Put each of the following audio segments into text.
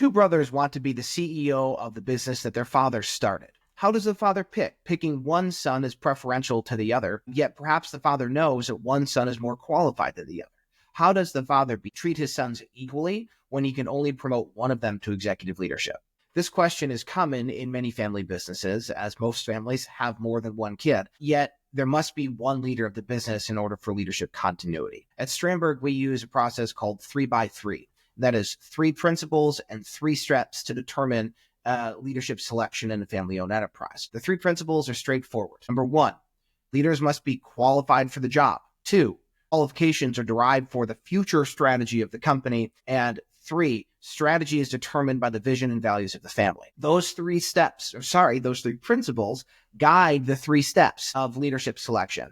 Two brothers want to be the CEO of the business that their father started. How does the father pick? Picking one son is preferential to the other, yet perhaps the father knows that one son is more qualified than the other. How does the father treat his sons equally when he can only promote one of them to executive leadership? This question is common in many family businesses, as most families have more than one kid, yet there must be one leader of the business in order for leadership continuity. At Strandberg, we use a process called 3x3. That is 3 principles and 3 steps to determine leadership selection in a family-owned enterprise. The 3 principles are straightforward. Number 1, leaders must be qualified for the job. 2, qualifications are derived for the future strategy of the company. And 3, strategy is determined by the vision and values of the family. Those 3 principles guide the 3 steps of leadership selection.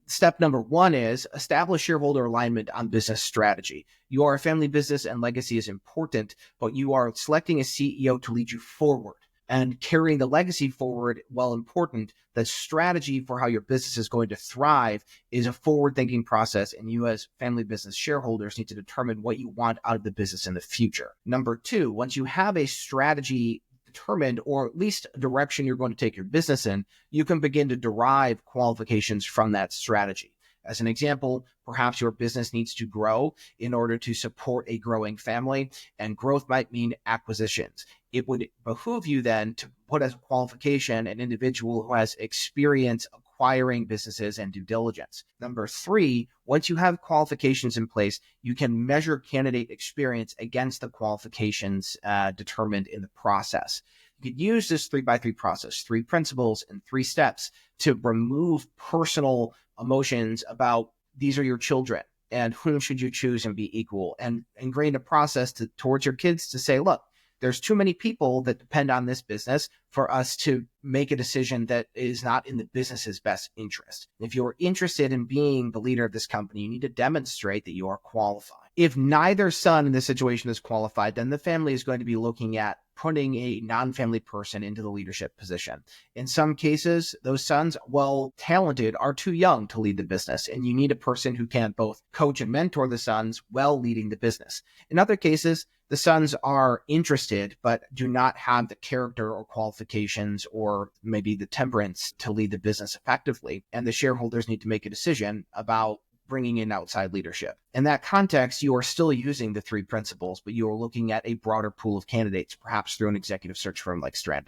Step number 1 is establish shareholder alignment on business strategy. You are a family business and legacy is important, but you are selecting a CEO to lead you forward. And carrying the legacy forward, while important, the strategy for how your business is going to thrive is a forward-thinking process, and you as family business shareholders need to determine what you want out of the business in the future. Number 2, once you have a strategy determined, or at least a direction you're going to take your business in, you can begin to derive qualifications from that strategy. As an example, perhaps your business needs to grow in order to support a growing family, and growth might mean acquisitions. It would behoove you then to put as a qualification an individual who has experience acquiring businesses and due diligence. Number 3, once you have qualifications in place, you can measure candidate experience against the qualifications determined in the process. You could use this 3x3 process, 3 principles and 3 steps, to remove personal emotions about these are your children and whom should you choose and be equal, and ingrain a process towards your kids to say, look, there's too many people that depend on this business for us to make a decision that is not in the business's best interest. If you're interested in being the leader of this company, you need to demonstrate that you are qualified. If neither son in this situation is qualified, then the family is going to be looking at putting a non-family person into the leadership position. In some cases, those sons, while talented, are too young to lead the business, and you need a person who can both coach and mentor the sons while leading the business. In other cases, the sons are interested but do not have the character or qualifications or maybe the temperance to lead the business effectively, and the shareholders need to make a decision about bringing in outside leadership. In that context, you are still using the 3 principles, but you are looking at a broader pool of candidates, perhaps through an executive search firm like Strandberg.